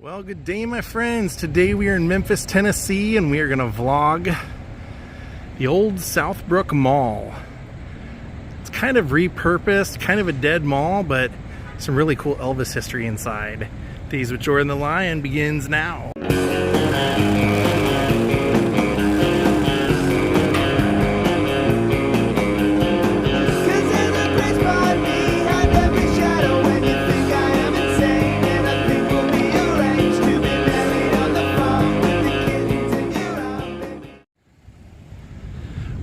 Well, good day, my friends. Today we are in Memphis, Tennessee, and we are going to vlog the old Southbrook Mall. It's kind of repurposed, kind of a dead mall, but some really cool Elvis history inside. Daze with Jordan the Lion begins now.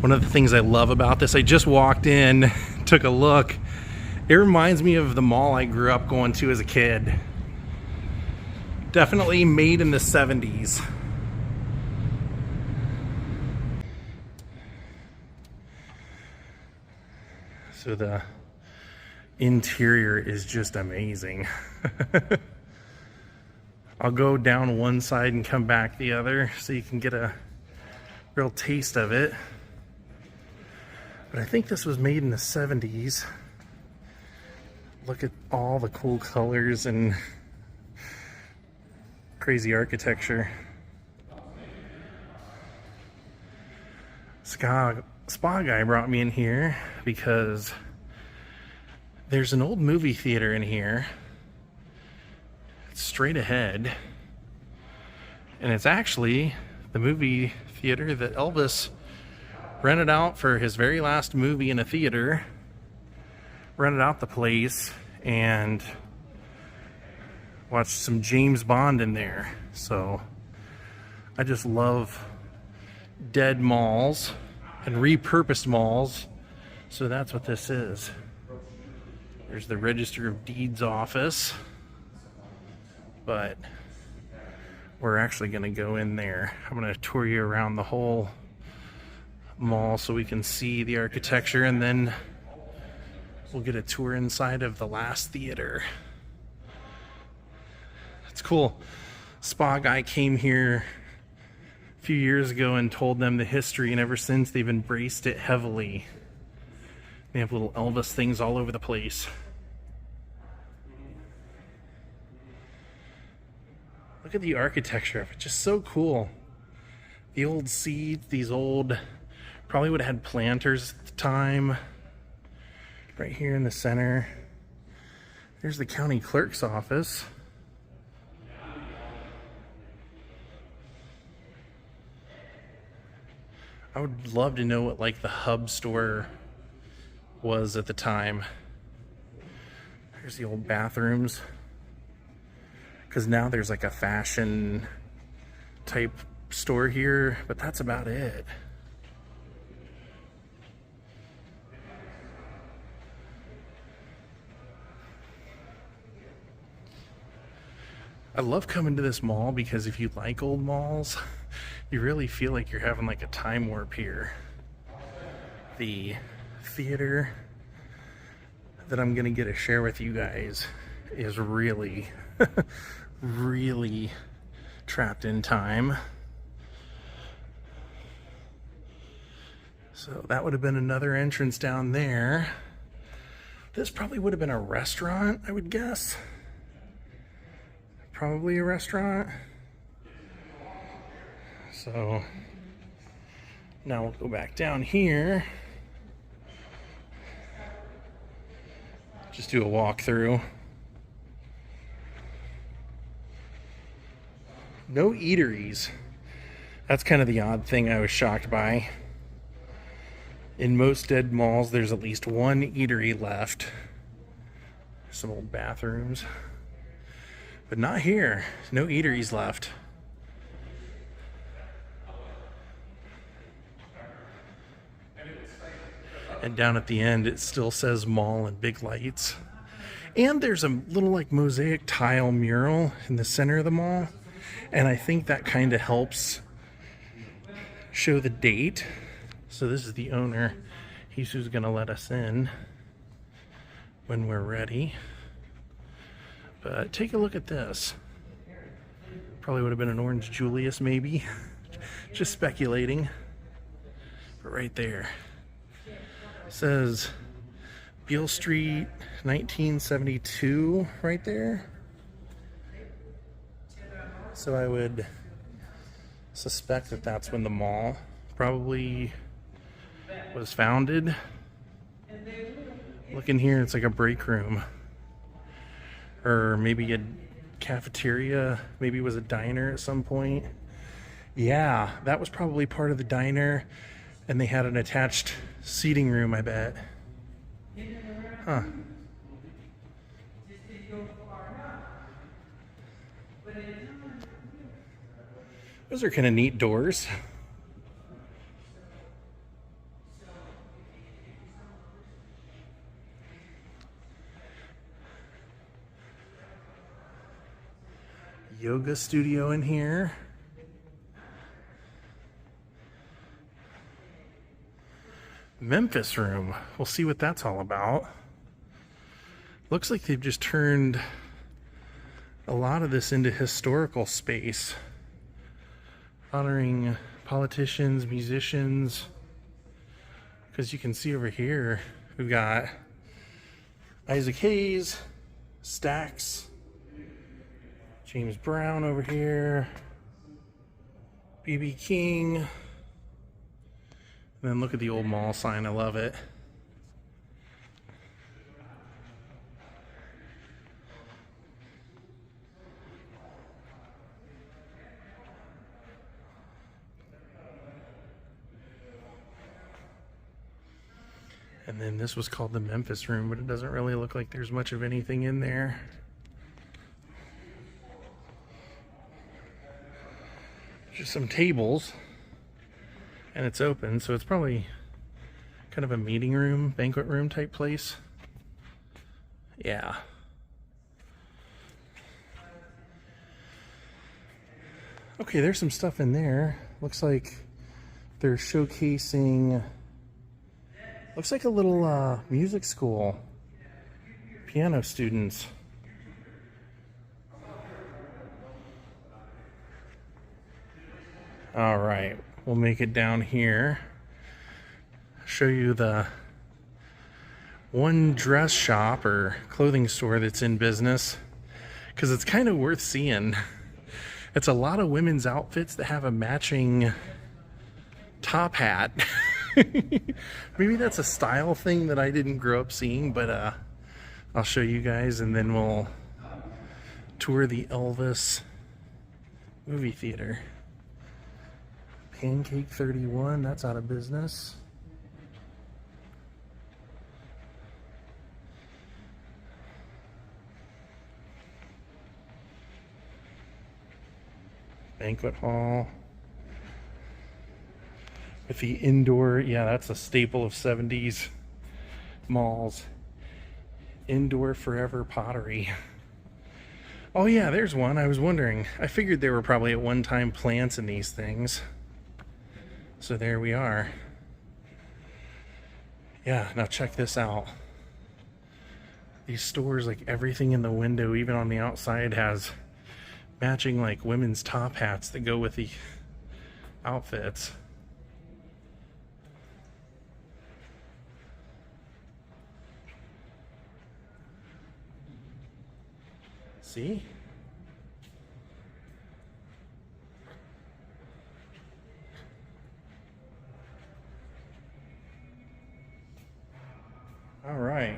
One of the things I love about this, I just walked in, took a look. It reminds me of the mall I grew up going to as a kid. Definitely made in the 70s. So the interior is just amazing. I'll go down one side and come back the other so you can get a real taste of it. But I think this was made in the 70s. Look at all the cool colors and crazy architecture. Spa guy brought me in here because there's an old movie theater in here. It's straight ahead. And it's actually the movie theater that Elvis rented out for his very last movie in a theater. Rented out the place and watched some James Bond in there. So I just love dead malls and repurposed malls. So that's what this is. There's the Register of Deeds office, but we're actually going to go in there. I'm going to tour you around the whole mall so we can see the architecture, and then we'll get a tour inside of the last theater. It's cool. Spa guy came here a few years ago and told them the history, and ever since they've embraced it heavily. They have little Elvis things all over the place. Look at the architecture of it, just so cool. The old seats, these old, probably would have had planters at the time. Right here in the center. There's the county clerk's office. I would love to know what like the hub store was at the time. There's the old bathrooms. Because now there's like a fashion type store here, but that's about it. I love coming to this mall because if you like old malls, you really feel like you're having like a time warp here. The theater that I'm gonna get to share with you guys is really, really trapped in time. So that would have been another entrance down there. This probably would have been a restaurant, I would guess. Probably a restaurant. So now we'll go back down here. Just do a walkthrough. No eateries. That's kind of the odd thing I was shocked by. In most dead malls, there's at least one eatery left. Some old bathrooms. But not here. No eateries left. And down at the end, it still says mall in big lights. And there's a little like mosaic tile mural in the center of the mall. And I think that kind of helps show the date. So this is the owner. He's who's going to let us in when we're ready. But take a look at this. Probably would have been an Orange Julius maybe. Just speculating. But right there. It says Beale Street 1972 right there. So I would suspect that that's when the mall probably was founded. Look in here, it's like a break room. Or maybe a cafeteria, maybe it was a diner at some point. Yeah, that was probably part of the diner, and they had an attached seating room, I bet. Huh. Those are kind of neat doors. Yoga studio in here. Memphis room. We'll see what that's all about. Looks like they've just turned a lot of this into historical space, honoring politicians, musicians. Because you can see over here, we've got Isaac Hayes, Stax, James Brown over here, B.B. King, and then look at the old mall sign. I love it. And then this was called the Memphis room, but it doesn't really look like there's much of anything in there. Just some tables, and it's open, so it's probably kind of a meeting room, banquet room type place. Yeah. Okay, there's some stuff in there. Looks like they're showcasing, looks like a little music school, piano students. All right, we'll make it down here. Show you the one dress shop or clothing store that's in business, because it's kind of worth seeing. It's a lot of women's outfits that have a matching top hat. Maybe that's a style thing that I didn't grow up seeing, but I'll show you guys, and then we'll tour the Elvis movie theater. Pancake 31, that's out of business. Banquet hall. With the indoor, yeah, that's a staple of 70s malls. Indoor forever pottery. Oh yeah, there's one. I was wondering. I figured there were probably at one time plants in these things. So there we are. Yeah, now check this out. These stores, like everything in the window, even on the outside, has matching like women's top hats that go with the outfits. See? All right.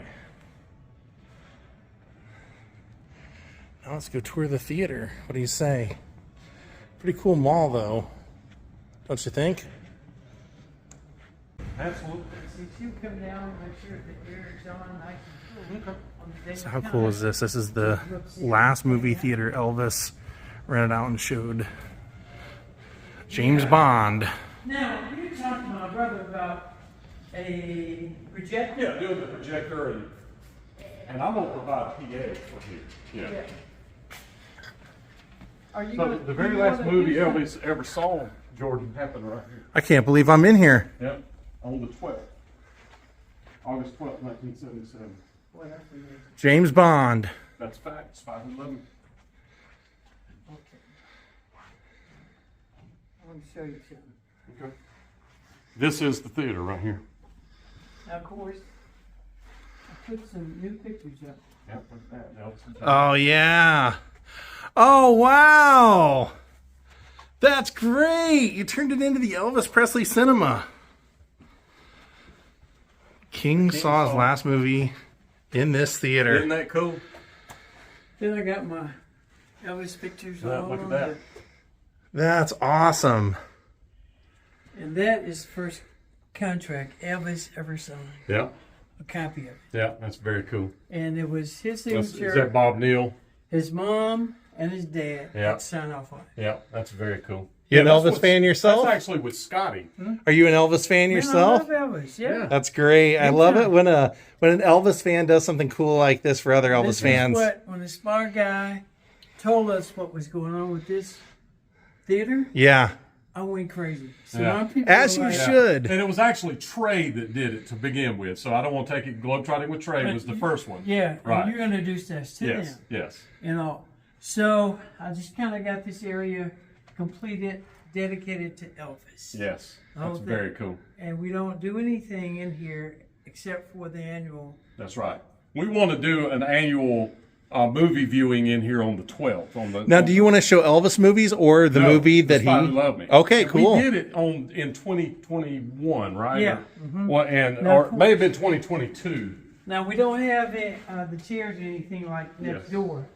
Now let's go tour the theater. What do you say? Pretty cool mall, though. Don't you think? Absolutely. So how cool is this? This is the last movie theater Elvis rented out and showed. James Bond. Now, you talked to my brother about a projector. Yeah, doing the projector, and I'm gonna provide a PA for you. Yeah. Are you So the very last movie Elvis ever saw, Jordan, happened right here. I can't believe I'm in here. Yep. On the 12th. August 12th, 1977. James Bond. That's facts. 5/11. Okay. I want to show you something. Okay. This is the theater right here. Now, of course, I put some new pictures up. Yep, with that. Elvis. Oh yeah. Oh, wow. That's great. You turned it into the Elvis Presley Cinema. King saw his last movie in this theater. Isn't that cool? Then I got my Elvis pictures Yeah, all look at on that. it. That's awesome. And that is the first contract Elvis ever signed. Yeah, A copy of it. yeah, that's very cool. And it was his Is signature, that Bob Neal? his mom, and his dad Yeah. had signed off on it. Yeah, that's very cool. You an that's Elvis what's- fan yourself? That's actually with Scotty. Are you an Elvis fan yourself? Man, I love Elvis, yeah. That's great. I love it when an Elvis fan does something cool like this for other Elvis This is fans. when the smart guy told us what was going on with this theater, Yeah, I went crazy. So Yeah. a lot of people as were you like, should. And it was actually Trey that did it to begin with, so I don't want to take it. Globetrotting with Trey was the first one. Yeah, Right. and you introduced us to Yes, them. yes. You know, so I just kind of got this area completed, dedicated to Elvis. Yes, Oh, that's that- very cool. And we don't do anything in here except for the annual. That's right. We want to do an annual movie viewing in here on the 12th. Now, do you want to show Elvis movies or the movie that The Spy Who he? Loved Me. Okay, And cool. We did it in 2021, right? Yeah. Well, and Now, or it may have been 2022. Now we don't have the chairs or anything like next Yes. door.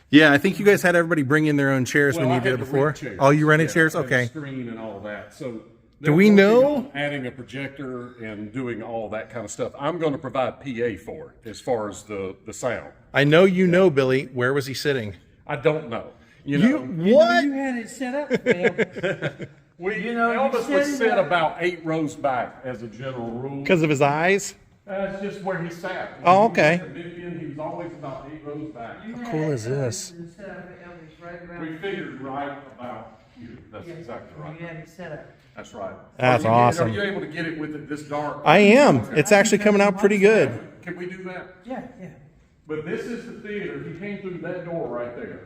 Yeah, I think you guys had everybody bring in their own chairs Well, when I you did had it to before. rent chairs. Oh, you rented Yeah, chairs? I had a Okay. Screen and all that. So Do we know? adding a projector and doing all that kind of stuff? I'm going to provide PA for it as far as the sound. I know you know, Billy. Where was he sitting? I don't know. You know, What? You had it set up, Elvis. you know, you Elvis said would it sit up. about 8 rows back as a general rule. Because of his eyes? That's just where he sat. Oh, okay. He was always about 8 rows back. You cool had is this? Elvis set up at Elvis right around We figured right about here. That's exactly right. You had it set up. That's right. That's Are you- awesome. Are you able to get it with it this dark? I am. It's actually coming out pretty good. Can we do that? Yeah, yeah. But this is the theater. He came through that door right there.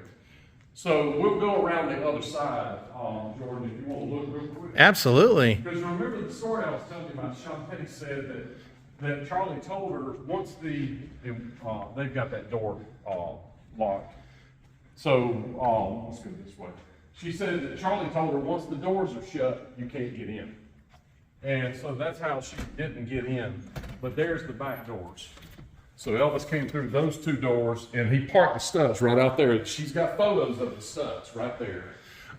So we'll go around the other side, Jordan, if you want to look real quick. Absolutely. Because remember the story I was telling you about, Shantae said that Charlie told her once they've got that door locked. So let's go this way. She said that Charlie told her once the doors are shut, you can't get in. And so that's how she didn't get in. But there's the back doors. So Elvis came through those 2 doors and he parked the studs right out there. She's got photos of the studs right there.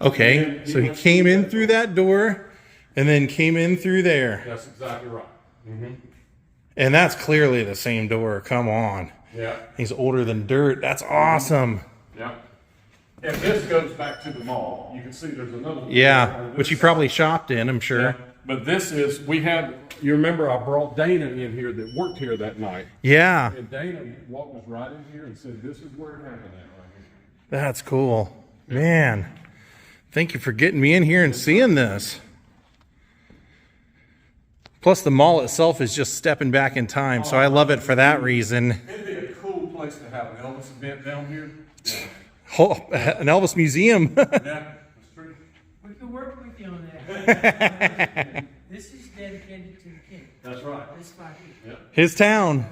Okay. So he came in through that door and then came in through there. That's exactly right. Mm-hmm. And that's clearly the same door. Come on. Yeah. He's older than dirt. That's awesome. Yeah. And this goes back to the mall. You can see there's another one Yeah. on Which he this probably shopped in, I'm side. sure. Yeah. But this is, you remember I brought Dana in here that worked here that night. Yeah. And Dana walked us right in here and said, this is where it happened at right here. That's cool. Man. Thank you for getting me in here and seeing this. Plus, the mall itself is just stepping back in time, so I love it for that reason. It'd be a cool place to have an Elvis event down here. Yeah. Oh, an Elvis museum. Yeah, that's true. We can work with you on that. This is dedicated to the king. That's right. This spot here. His town.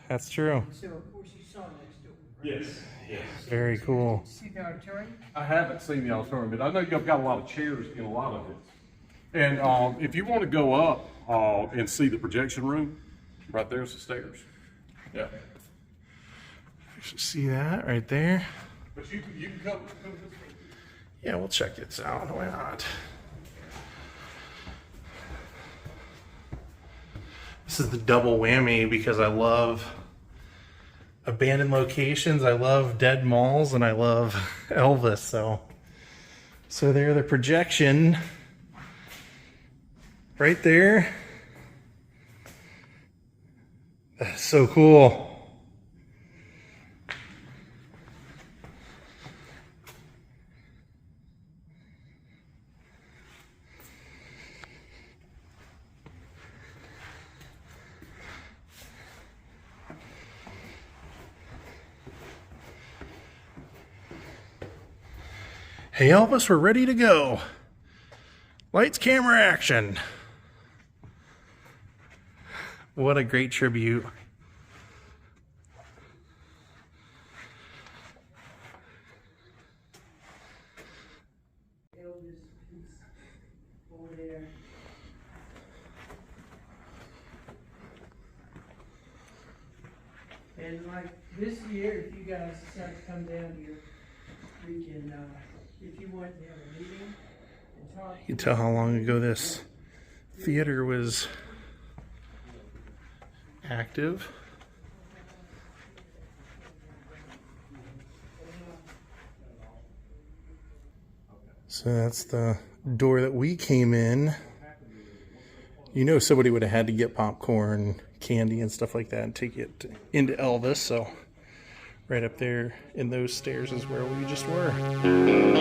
That's true. So of course you saw next door. Yes, yes. Very cool. See the auditorium? I haven't seen the auditorium, but I know you've got a lot of chairs in a lot of it. And if you want to go up and see the projection room, right there's the stairs. Yeah. See that right there? But you can come this way. Yeah, we'll check this out. Why not? This is the double whammy because I love abandoned locations, I love dead malls, and I love Elvis. So there, the projection right there. That's so cool. Hey Elvis, we're ready to go. Lights, camera, action. What a great tribute. And like this year, if you guys decide to come down here, we can, if you want to have a meeting and talk. You can tell how long ago this theater was active. So that's the door that we came in. You know, somebody would have had to get popcorn, candy, and stuff like that and take it into Elvis. So right up there in those stairs is where we just were.